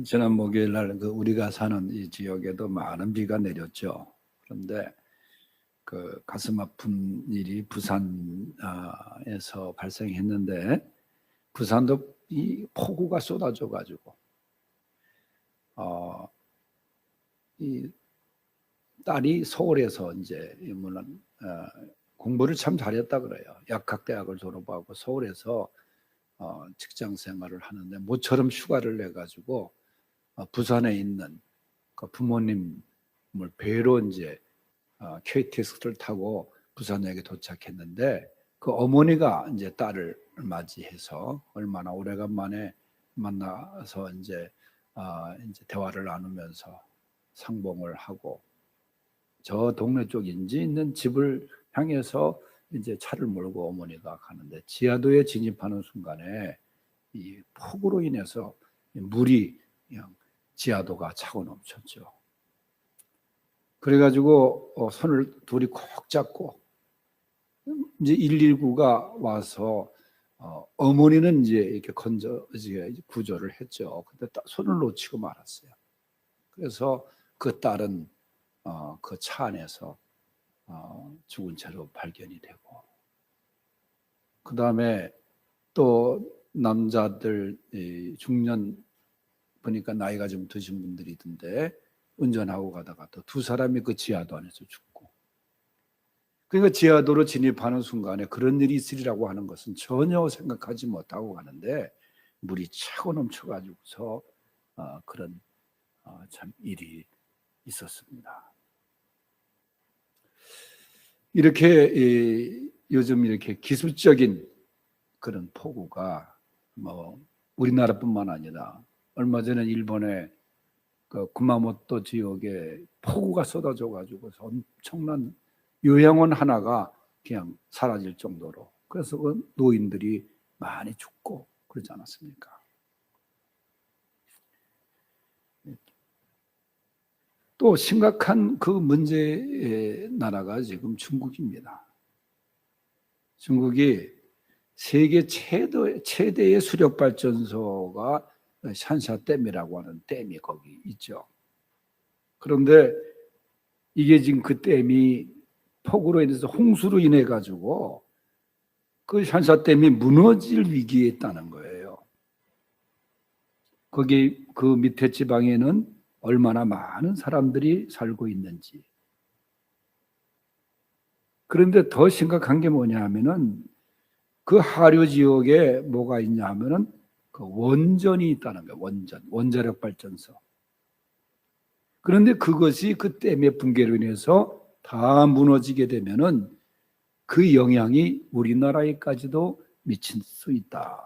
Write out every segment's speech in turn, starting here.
지난 목요일 날 우리가 사는 이 지역에도 많은 비가 내렸죠. 그런데 그 가슴 아픈 일이 부산에서 발생했는데, 부산도 이 폭우가 쏟아져 가지고 이 딸이 서울에서 이제 물론 공부를 참 잘했다 그래요. 약학대학을 졸업하고 서울에서 직장 생활을 하는데 모처럼 휴가를 내 가지고 부산에 있는 그 부모님을 뵈러 이제 KTX를 타고 부산역에 도착했는데, 그 어머니가 이제 딸을 맞이해서 얼마나 오래간만에 만나서 이제 대화를 나누면서 상봉을 하고, 저 동네 쪽인지 있는 집을 향해서 이제 차를 몰고 어머니가 가는데, 지하도에 진입하는 순간에 이 폭우로 인해서 물이 그냥 지하도가 차고 넘쳤죠. 그래가지고 손을 둘이 콕 잡고 이제 119가 와서 어머니는 이제 이렇게 구조를 했죠. 근데 손을 놓치고 말았어요. 그래서 그 딸은 그 차 안에서 죽은 채로 발견이 되고, 그 다음에 또 남자들 중년 보니까 나이가 좀 드신 분들이던데 운전하고 가다가 또 두 사람이 그 지하도 안에서 죽고, 그러니까 지하도로 진입하는 순간에 그런 일이 있으리라고 하는 것은 전혀 생각하지 못하고 가는데, 물이 차고 넘쳐가지고서 그런 참 일이 있었습니다. 이렇게 요즘 이렇게 기술적인 그런 폭우가 우리나라뿐만 아니라 얼마 전에 일본의 그 구마모토 지역에 폭우가 쏟아져 가지고 엄청난 요양원 하나가 그냥 사라질 정도로, 그래서 그 노인들이 많이 죽고 그러지 않았습니까? 또 심각한 그 문제의 나라가 지금 중국입니다. 중국이 세계 최대의 수력발전소가 샨샤댐이라고 하는 댐이 거기 있죠. 그런데 이게 지금 그 댐이 폭우로 인해서 홍수로 인해 가지고 그 샨샤댐이 무너질 위기에 있다는 거예요. 거기 그 밑에 지방에는 얼마나 많은 사람들이 살고 있는지. 그런데 더 심각한 게 뭐냐 하면은 그 하류 지역에 뭐가 있냐 하면은 그 원전이 있다는 거예요. 원자력 발전소. 그런데 그것이 그 댐의 붕괴로 인해서 다 무너지게 되면은 그 영향이 우리나라에까지도 미칠 수 있다.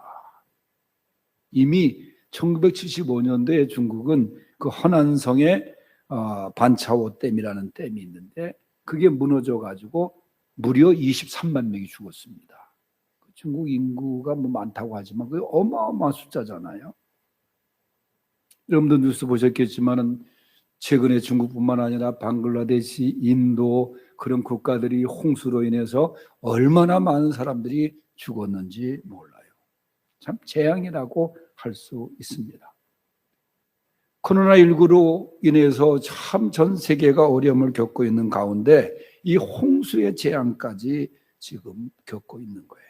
이미 1975년도에 중국은 그 허난성에 반차오 댐이라는 댐이 있는데, 그게 무너져 가지고 무려 23만 명이 죽었습니다. 중국 인구가 뭐 많다고 하지만 그게 어마어마한 숫자잖아요. 여러분도 뉴스 보셨겠지만은 최근에 중국뿐만 아니라 방글라데시, 인도 그런 국가들이 홍수로 인해서 얼마나 많은 사람들이 죽었는지 몰라요. 참 재앙이라고 할 수 있습니다. 코로나19로 인해서 참 전 세계가 어려움을 겪고 있는 가운데 이 홍수의 재앙까지 지금 겪고 있는 거예요.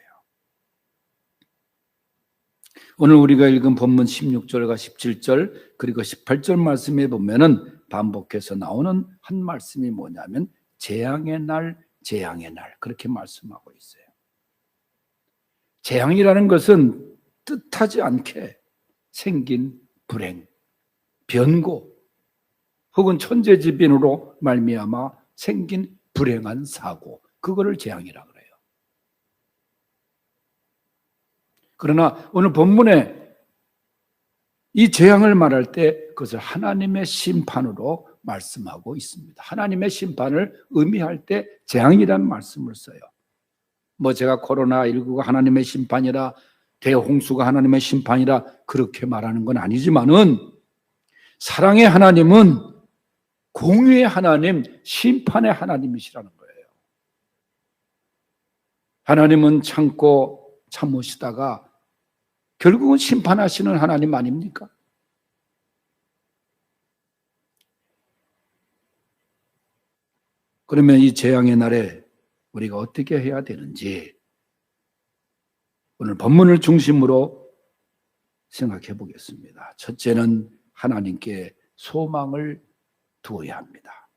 오늘 우리가 읽은 본문 16절과 17절 그리고 18절 말씀에 보면은 반복해서 나오는 한 말씀이 뭐냐면 재앙의 날, 재앙의 날, 그렇게 말씀하고 있어요. 재앙이라는 것은 뜻하지 않게 생긴 불행, 변고 혹은 천재지변으로 말미암아 생긴 불행한 사고, 그거를 재앙이라고 그래요. 그러나 오늘 본문에 이 재앙을 말할 때 그것을 하나님의 심판으로 말씀하고 있습니다. 하나님의 심판을 의미할 때 재앙이라는 말씀을 써요. 제가 코로나19가 하나님의 심판이라, 대홍수가 하나님의 심판이라 그렇게 말하는 건 아니지만은, 사랑의 하나님은 공의의 하나님, 심판의 하나님이시라는 거예요. 하나님은 참고 참으시다가 결국은 심판하시는 하나님 아닙니까? 그러면 이 재앙의 날에 우리가 어떻게 해야 되는지 오늘 본문을 중심으로 생각해 보겠습니다. 첫째는 하나님께 소망을 두어야 합니다.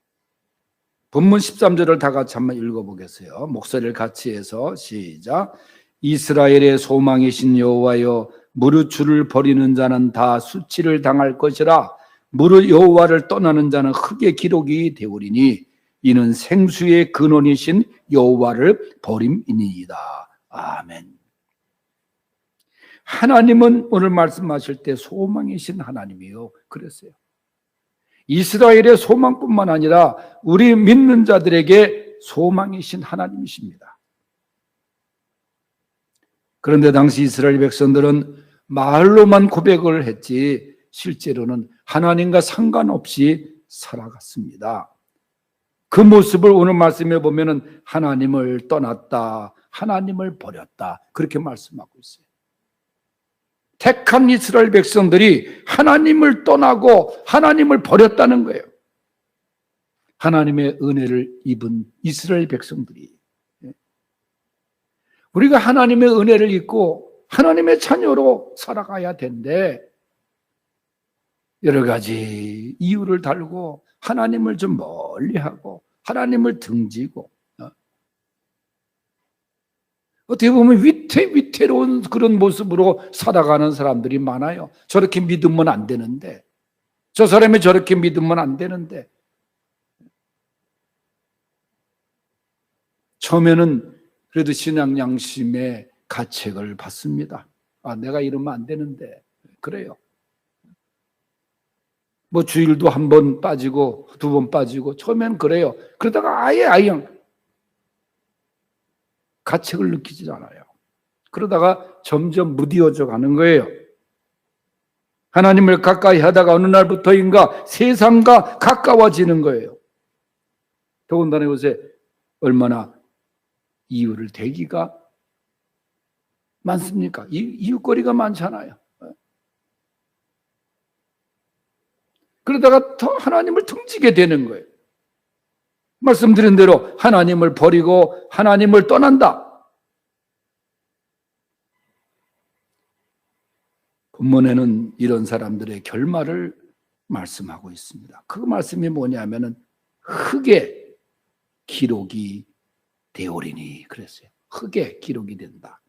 본문 13절을 다 같이 한번 읽어보겠어요. 목소리를 같이 해서 시작. 이스라엘의 소망이신 여호와여, 무릇 주를 버리는 자는 다 수치를 당할 것이라. 무릇 여호와를 떠나는 자는 흙의 기록이 되오리니 이는 생수의 근원이신 여호와를 버림이니이다. 아멘. 하나님은 오늘 말씀하실 때 소망이신 하나님이요 그랬어요. 이스라엘의 소망뿐만 아니라 우리 믿는 자들에게 소망이신 하나님이십니다. 그런데 당시 이스라엘 백성들은 말로만 고백을 했지 실제로는 하나님과 상관없이 살아갔습니다. 그 모습을 오늘 말씀해 보면은 하나님을 떠났다, 하나님을 버렸다 그렇게 말씀하고 있어요. 택한 이스라엘 백성들이 하나님을 떠나고 하나님을 버렸다는 거예요. 하나님의 은혜를 입은 이스라엘 백성들이. 우리가 하나님의 은혜를 입고 하나님의 자녀로 살아가야 되는데 여러 가지 이유를 달고 하나님을 좀 멀리하고 하나님을 등지고 어떻게 보면 위태로운 그런 모습으로 살아가는 사람들이 많아요. 저렇게 믿으면 안 되는데, 저 사람이 저렇게 믿으면 안 되는데. 처음에는 그래도 신앙 양심의 가책을 받습니다. 아, 내가 이러면 안 되는데. 그래요. 뭐 주일도 한 번 빠지고 두 번 빠지고 처음엔 그래요. 그러다가 아예 가책을 느끼지 않아요. 그러다가 점점 무디어져 가는 거예요. 하나님을 가까이 하다가 어느 날부터인가 세상과 가까워지는 거예요. 더군다나 요새 얼마나 이유를 대기가 많습니까? 이유거리가 많잖아요. 그러다가 더 하나님을 등지게 되는 거예요. 말씀드린 대로 하나님을 버리고 하나님을 떠난다. 본문에는 이런 사람들의 결말을 말씀하고 있습니다. 그 말씀이 뭐냐면은 흙의 기록이 되오리니 그랬어요. 흙의 기록이 된다.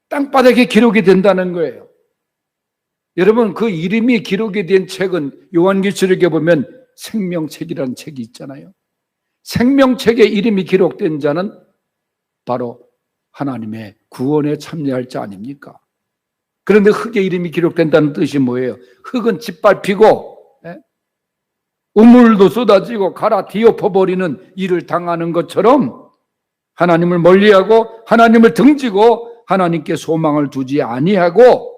땅바닥에 기록이 된다는 거예요. 여러분 그 이름이 기록이 된 책은 요한계시록에 보면 생명책이라는 책이 있잖아요. 생명책에 이름이 기록된 자는 바로 하나님의 구원에 참여할 자 아닙니까? 그런데 흙에 이름이 기록된다는 뜻이 뭐예요? 흙은 짓밟히고 우물도 쏟아지고 갈아 뒤엎어버리는 일을 당하는 것처럼 하나님을 멀리하고 하나님을 등지고 하나님께 소망을 두지 아니하고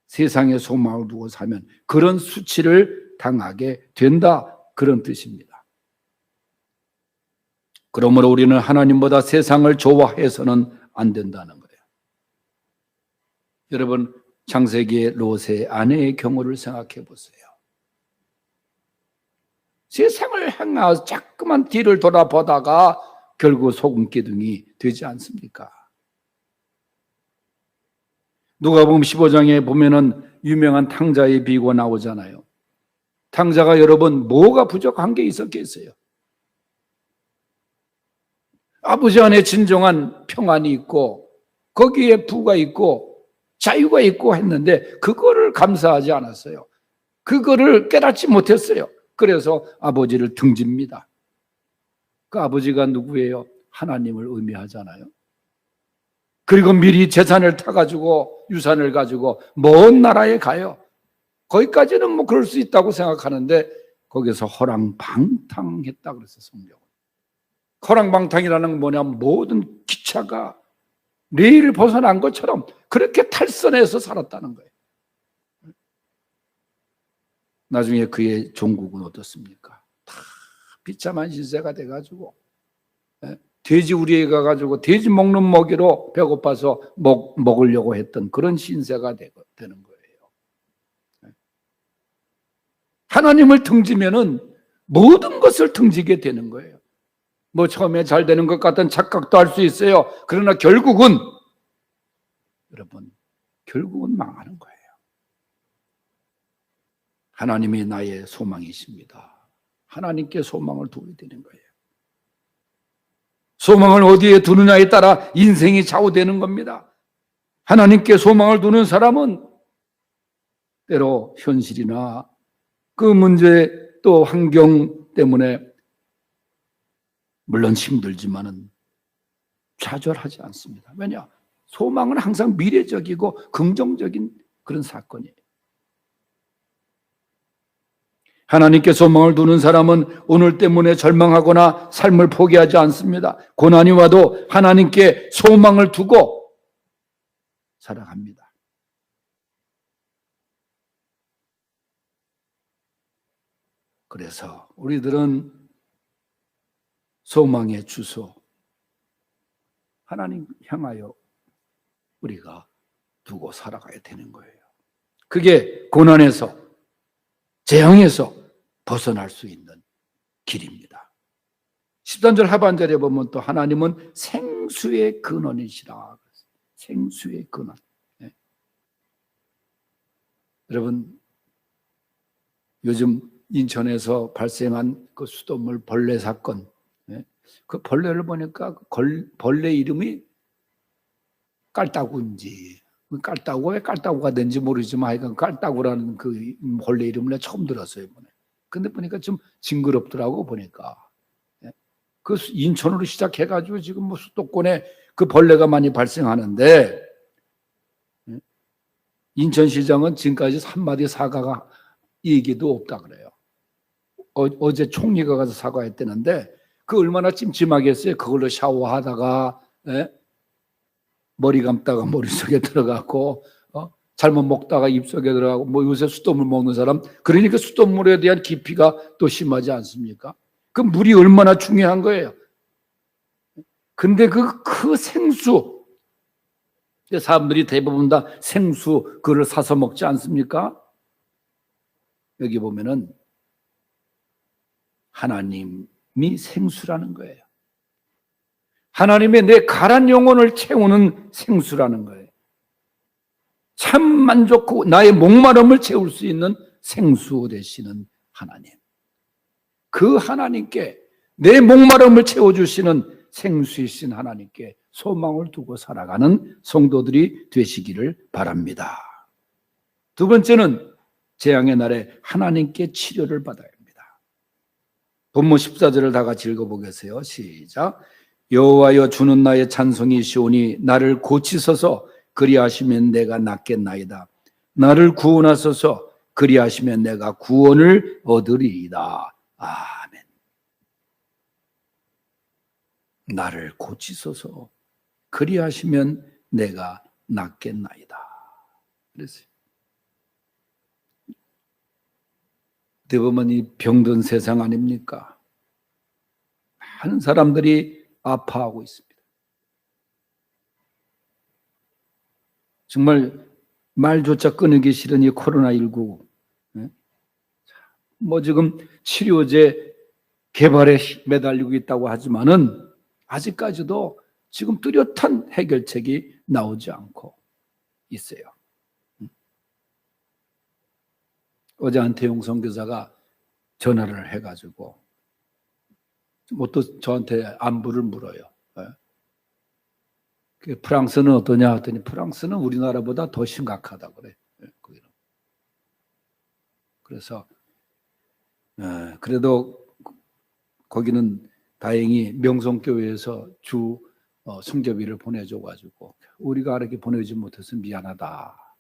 세상에 소망을 두고 살면 그런 수치를 당하게 된다. 그런 뜻입니다. 그러므로 우리는 하나님보다 세상을 좋아해서는 안 된다는 거예요. 여러분 창세기의 롯의 아내의 경우를 생각해 보세요. 세상을 향하여 자꾸만 뒤를 돌아보다가 결국 소금기둥이 되지 않습니까? 누가복음 15장에 보면은 유명한 탕자의 비유가 나오잖아요. 탕자가 여러분 뭐가 부족한 게 있었겠어요? 아버지 안에 진정한 평안이 있고 거기에 부가 있고 자유가 있고 했는데 그거를 감사하지 않았어요. 그거를 깨닫지 못했어요. 그래서 아버지를 등집니다. 그 아버지가 누구예요? 하나님을 의미하잖아요. 그리고 미리 재산을 타가지고 유산을 가지고 먼 나라에 가요. 거기까지는 뭐 그럴 수 있다고 생각하는데 거기서 허랑방탕했다 그랬어요. 성경은. 허랑방탕이라는 건 뭐냐면 모든 기차가 레일을 벗어난 것처럼 그렇게 탈선해서 살았다는 거예요. 나중에 그의 종국은 어떻습니까? 다 비참한 신세가 돼가지고 돼지 우리에 가가지고 돼지 먹는 먹이로 배고파서 먹으려고 했던 그런 신세가 되는 거예요. 하나님을 등지면은 모든 것을 등지게 되는 거예요. 뭐 처음에 잘 되는 것 같은 착각도 할 수 있어요. 그러나 결국은 여러분, 결국은 망하는 거예요. 하나님이 나의 소망이십니다. 하나님께 소망을 두어야 되는 거예요. 소망을 어디에 두느냐에 따라 인생이 좌우되는 겁니다. 하나님께 소망을 두는 사람은 때로 현실이나 그 문제 또 환경 때문에 물론 힘들지만은 좌절하지 않습니다. 왜냐? 소망은 항상 미래적이고 긍정적인 그런 사건이에요. 하나님께 소망을 두는 사람은 오늘 때문에 절망하거나 삶을 포기하지 않습니다. 고난이 와도 하나님께 소망을 두고 살아갑니다. 그래서 우리들은 소망의 주소, 하나님 향하여 우리가 두고 살아가야 되는 거예요. 그게 고난에서, 재앙에서 벗어날 수 있는 길입니다. 13절 하반절에 보면 또 하나님은 생수의 근원이시라. 생수의 근원. 네. 여러분, 요즘 인천에서 발생한 그 수돗물 벌레 사건, 네. 그 벌레를 보니까 벌레 이름이 깔따구인지, 깔따구가 왜 깔따구가 된지 모르지만 하여간 깔따구라는 그 벌레 이름을 내가 처음 들었어요, 이번에. 근데 보니까 좀 징그럽더라고, 보니까. 그 인천으로 시작해가지고 지금 뭐 수도권에 그 벌레가 많이 발생하는데, 인천시장은 지금까지 한마디 사과가 얘기도 없다 그래요. 어제 총리가 가서 사과했다는데, 그 얼마나 찜찜하겠어요. 그걸로 샤워하다가, 머리 감다가 머릿속에 들어가고, 잘못 먹다가 입속에 들어가고, 뭐 요새 수돗물 먹는 사람, 그러니까 수돗물에 대한 기피가 또 심하지 않습니까? 그 물이 얼마나 중요한 거예요. 근데 그 생수, 사람들이 대부분 다 생수, 그걸 사서 먹지 않습니까? 여기 보면은 하나님이 생수라는 거예요. 하나님의 내 가란 영혼을 채우는 생수라는 거예요. 참 만족하고 나의 목마름을 채울 수 있는 생수 되시는 하나님. 그 하나님께 내 목마름을 채워주시는 생수이신 하나님께 소망을 두고 살아가는 성도들이 되시기를 바랍니다. 두 번째는 재앙의 날에 하나님께 치료를 받아야 합니다. 본문 14절을 다 같이 읽어보겠어요. 시작. 여호와여 주는 나의 찬송이시오니 나를 고치소서. 그리하시면 내가 낫겠나이다. 나를 구원하소서. 그리하시면 내가 구원을 얻으리이다. 아멘. 나를 고치소서. 그리하시면 내가 낫겠나이다. 그랬어요. 대부분 이 병든 세상 아닙니까? 많은 사람들이 아파하고 있습니다. 정말 말조차 끊기 싫은 이 코로나19. 뭐 지금 치료제 개발에 매달리고 있다고 하지만은 아직까지도 지금 뚜렷한 해결책이 나오지 않고 있어요. 어제 안태용 선교사가 전화를 해가지고 뭐 또 저한테 안부를 물어요. 프랑스는 어떠냐 했더니 프랑스는 우리나라보다 더 심각하다 그래. 그래서 그래도 거기는 다행히 명성교회에서 주 성교비를 보내줘가지고 우리가 이렇게 보내주지 못해서 미안하다.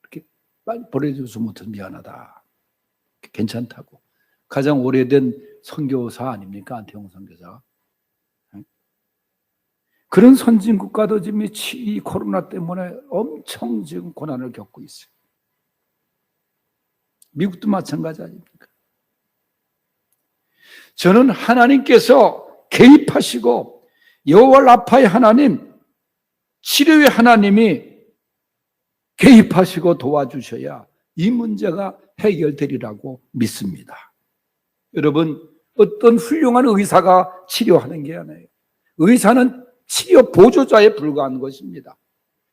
이렇게 빨리 보내줘서 못해서 미안하다. 괜찮다고. 가장 오래된 선교사 아닙니까? 안태용 선교사. 그런 선진국가도 지금 이 코로나 때문에 엄청 지금 고난을 겪고 있어요. 미국도 마찬가지 아닙니까? 저는 하나님께서 개입하시고 여호와 라파의 하나님, 치료의 하나님이 개입하시고 도와주셔야 이 문제가 해결되리라고 믿습니다. 여러분, 어떤 훌륭한 의사가 치료하는 게 아니에요. 의사는 치료 보조자에 불과한 것입니다.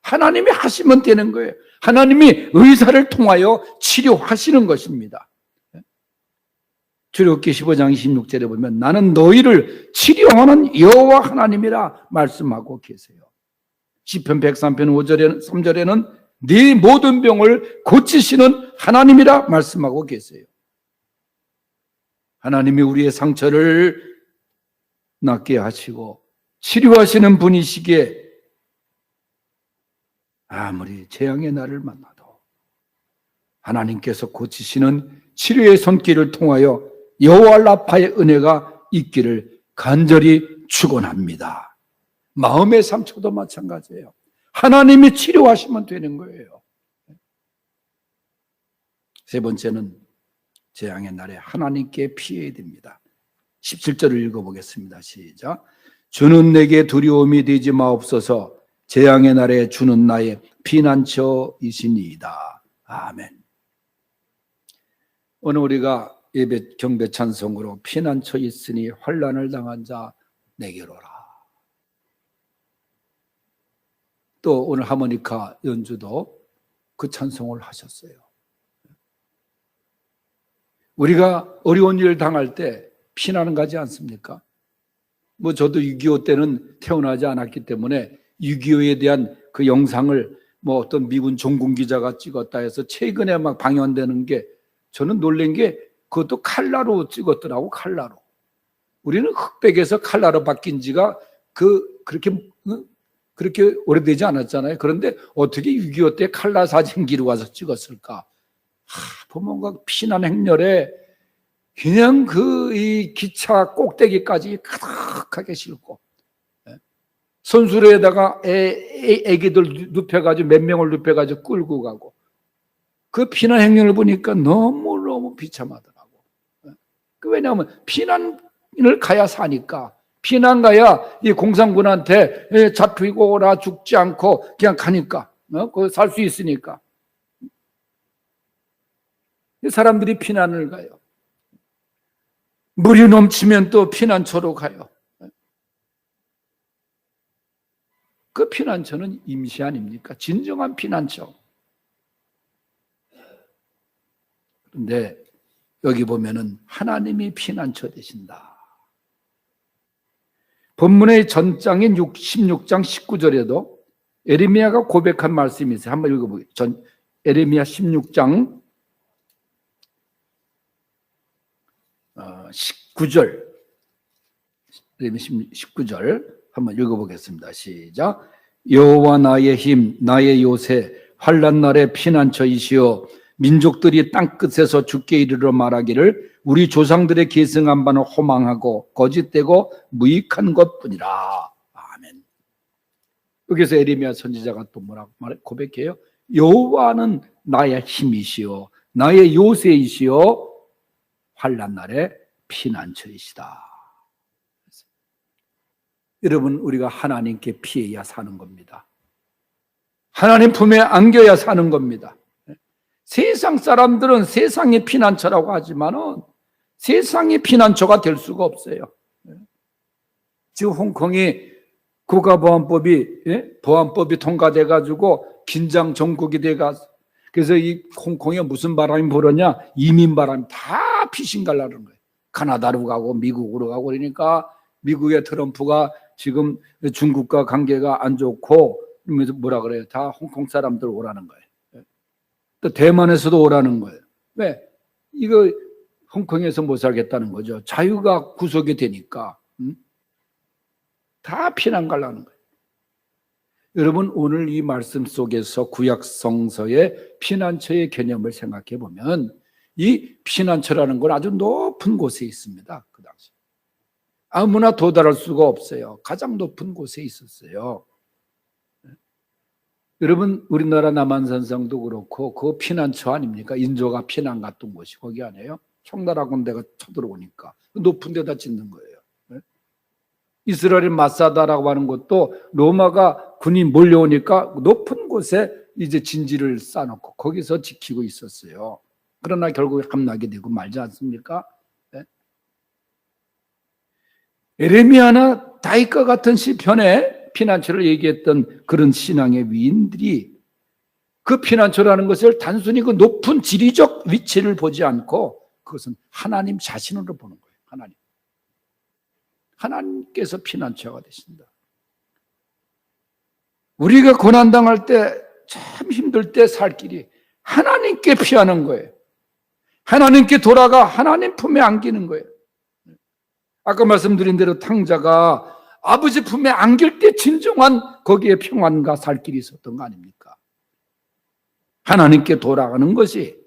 하나님이 하시면 되는 거예요. 하나님이 의사를 통하여 치료하시는 것입니다. 출애굽기 15장 26절에 보면 나는 너희를 치료하는 여호와 하나님이라 말씀하고 계세요. 시편 103편 5절에 3절에는 네 모든 병을 고치시는 하나님이라 말씀하고 계세요. 하나님이 우리의 상처를 낫게 하시고 치료하시는 분이시기에 아무리 재앙의 날을 만나도 하나님께서 고치시는 치료의 손길을 통하여 여호와 라파의 은혜가 있기를 간절히 축원합니다. 마음의 상처도 마찬가지예요. 하나님이 치료하시면 되는 거예요. 세 번째는 재앙의 날에 하나님께 피해야 됩니다. 17절을 읽어보겠습니다. 시작. 주는 내게 두려움이 되지 마옵소서. 재앙의 날에 주는 나의 피난처이시니이다. 아멘. 오늘 우리가 예배 경배 찬송으로 피난처 있으니 환난을 당한 자 내게로 오라. 또 오늘 하모니카 연주도 그 찬송을 하셨어요. 우리가 어려운 일을 당할 때 피난은 가지 않습니까? 뭐 저도 6.25 때는 태어나지 않았기 때문에 6.25에 대한 그 영상을 뭐 어떤 미군 종군 기자가 찍었다 해서 최근에 막 방영되는 게 저는 놀란 게 그것도 칼라로 찍었더라고. 칼라로. 우리는 흑백에서 칼라로 바뀐 지가 그렇게 오래되지 않았잖아요. 그런데 어떻게 6.25 때 칼라 사진기로 와서 찍었을까? 보면 피난 행렬에 그냥 이 기차 꼭대기까지 가득하게 싣고 선수로에다가 애기들 눕혀가지고 몇 명을 눕혀가지고 끌고 가고 그 피난 행렬을 보니까 너무너무 비참하더라고. 왜냐하면 피난을 가야 사니까 피난 가야 이 공산군한테 잡히고 오라 죽지 않고 그냥 가니까 거기 살 수 있으니까 사람들이 피난을 가요. 물이 넘치면 또 피난처로 가요. 그 피난처는 임시 아닙니까? 진정한 피난처. 그런데 여기 보면은 하나님이 피난처 되신다. 본문의 전장인 16장 19절에도 에레미야가 고백한 말씀이 있어요. 한번 읽어보겠습니다. 에레미야 16장 19절, 19절 한번 읽어보겠습니다. 시작. 여호와 나의 힘, 나의 요새, 환난 날의 피난처이시오. 민족들이 땅끝에서 주께 이르러 말하기를 우리 조상들의 계승한 바는 호망하고 거짓되고 무익한 것뿐이라. 아멘. 여기서 에레미야 선지자가 또 뭐라고 고백해요? 여호와는 나의 힘이시오, 나의 요새이시오, 환난 날에 피난처이시다. 여러분, 우리가 하나님께 피해야 사는 겁니다. 하나님 품에 안겨야 사는 겁니다. 세상 사람들은 세상의 피난처라고 하지만은 세상의 피난처가 될 수가 없어요. 지금 홍콩이 국가보안법이 통과돼 가지고 긴장 정국이 돼가 그래서 이 홍콩에 무슨 바람이 불었냐? 이민 바람이 다 피신갈라는 거예요. 카나다로 가고 미국으로 가고 그러니까 미국의 트럼프가 지금 중국과 관계가 안 좋고 뭐라 그래요? 다 홍콩 사람들 오라는 거예요. 또 대만에서도 오라는 거예요. 왜? 이거 홍콩에서 못 살겠다는 거죠. 자유가 구속이 되니까 다 피난 가려는 거예요. 여러분, 오늘 이 말씀 속에서 구약 성서의 피난처의 개념을 생각해 보면 이 피난처라는 건 아주 높은 곳에 있습니다. 그 당시 아무나 도달할 수가 없어요. 가장 높은 곳에 있었어요. 여러분, 우리나라 남한산성도 그렇고 그 피난처 아닙니까? 인조가 피난 갔던 곳이 거기 아니에요? 청나라 군대가 쳐들어오니까 높은 데다 짓는 거예요. 이스라엘 마사다라고 하는 것도 로마가 군이 몰려오니까 높은 곳에 이제 진지를 쌓아놓고 거기서 지키고 있었어요. 그러나 결국 함락이 되고 말지 않습니까? 에레미야나 다윗과 같은 시편에 피난처를 얘기했던 그런 신앙의 위인들이 그 피난처라는 것을 단순히 그 높은 지리적 위치를 보지 않고 그것은 하나님 자신으로 보는 거예요. 하나님께서 피난처가 되신다. 우리가 고난당할 때, 참 힘들 때 살 길이 하나님께 피하는 거예요. 하나님께 돌아가 하나님 품에 안기는 거예요. 아까 말씀드린 대로 탕자가 아버지 품에 안길 때 진정한 거기에 평안과 살 길이 있었던 거 아닙니까? 하나님께 돌아가는 것이,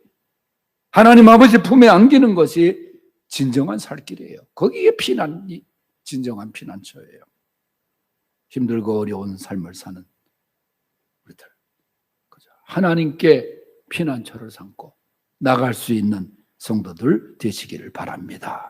하나님 아버지 품에 안기는 것이 진정한 살 길이에요. 거기에 피난이 진정한 피난처예요. 힘들고 어려운 삶을 사는 우리들, 하나님께 피난처를 삼고 나갈 수 있는 성도들 되시기를 바랍니다.